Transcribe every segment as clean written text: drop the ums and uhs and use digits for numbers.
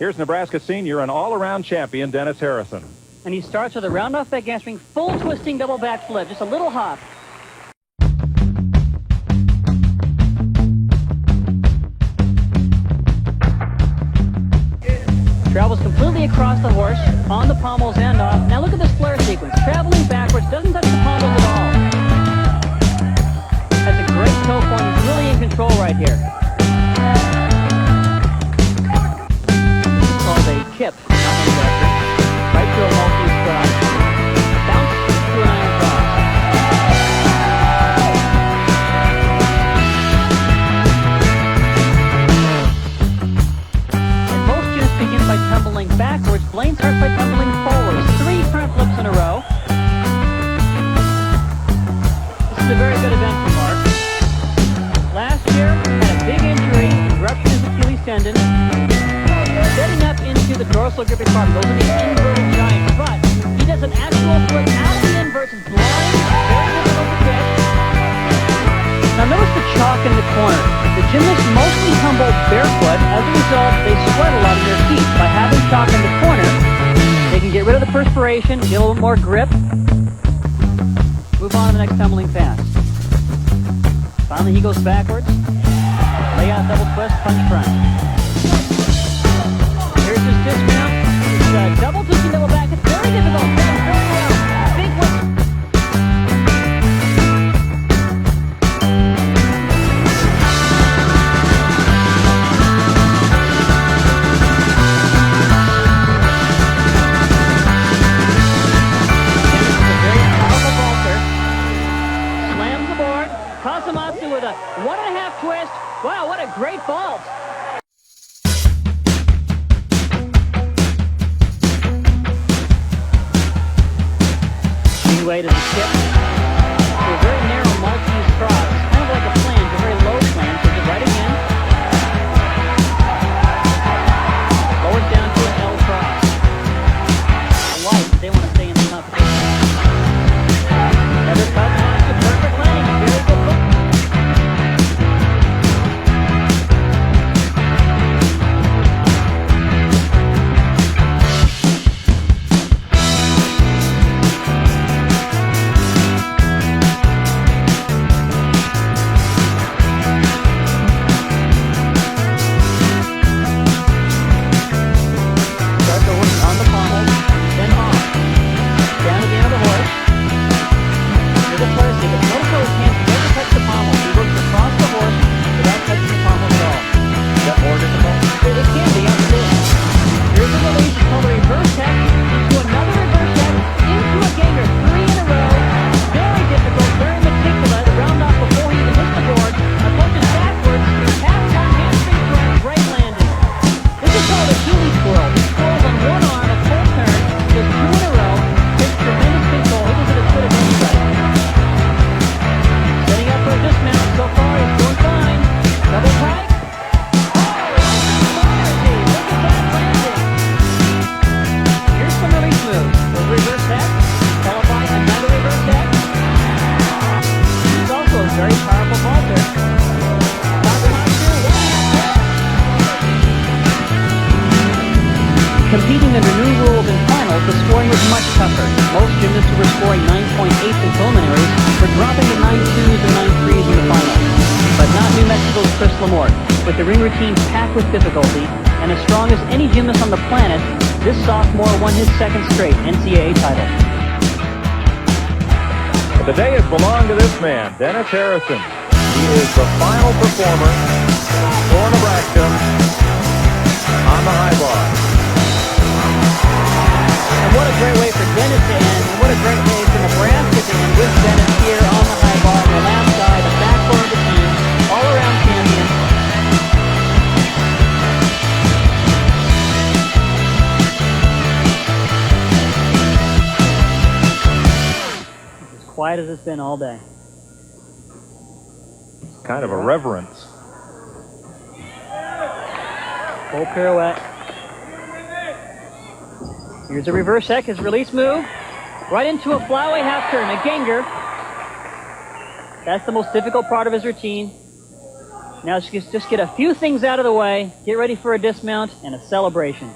Here's Nebraska senior and all-around champion Dennis Harrison. And he starts with a round-off back handspring, full twisting double back flip, just a little hop. Travels completely across the horse, on the pommels and off. Now look at this flare sequence. Traveling backwards, doesn't touch the pommels at all. Has a great toe point, he's really in control right here. This is called a kip, right to a Maltese cross. Bounce to an iron cross. And most gymnasts begin by tumbling backwards. Blaine starts by tumbling forwards. 3 front flips in a row. This is a very good event for Mark. Last year, had a big injury, ruptured his Achilles tendon. Setting up into the dorsal gripping part, goes into the inverted giant, but he does an actual flip out of the inverts, it's blind, very difficult to catch. Now notice the chalk in the corner. The gymnasts mostly tumble barefoot. As a result, they sweat a lot in their feet. By having chalk in the corner, they can get rid of the perspiration, get a little more grip. Move on to the next tumbling pass. Finally, he goes backwards. Lay out double twist, punch front. Here's his dismount. It's double twisting, double back. It's very difficult. Big one. Kasamatsu with a 1.5 twist. Wow, what a great vault. Way to the tip. So a very narrow Maltese cross. Kind of like a flange, a very low flange. So get right again. Lower down to an L cross. Light, they want to stay in the competition. Never cut, perfect landing. Very good look. Competing under new rules in finals, the scoring was much tougher. Most gymnasts who were scoring 9.8 in preliminaries were dropping to 9.2s and 9.3s in the finals. But not New Mexico's Chris Lamort. With the ring routine packed with difficulty, and as strong as any gymnast on the planet, this sophomore won his 2nd straight NCAA title. But the day has belonged to this man, Dennis Harrison. He is the final performer for Nebraska on the high bar. And what a great way for Dennis to end, and what a great way for Nebraska to end with Dennis here on the high bar, on the last side, the backbone of the team, all-around champion. As quiet as it's been all day. Kind of a reverence. Full pirouette. Here's a reverse heck, his release move. Right into a flyaway half turn, a ganger. That's the most difficult part of his routine. Now just get a few things out of the way, get ready for a dismount and a celebration.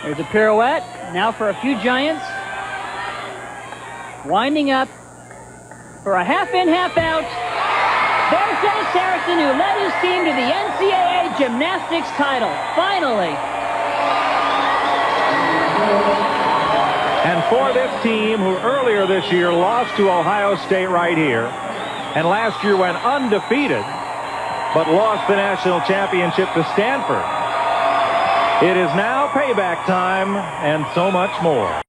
There's a pirouette. Now for a few giants. Winding up for a half in, half out. There's Dennis Harrison, who led his team to the NCAA Gymnastics title. Finally. And for this team, who earlier this year lost to Ohio State right here, and last year went undefeated, but lost the national championship to Stanford, it is now payback time and so much more.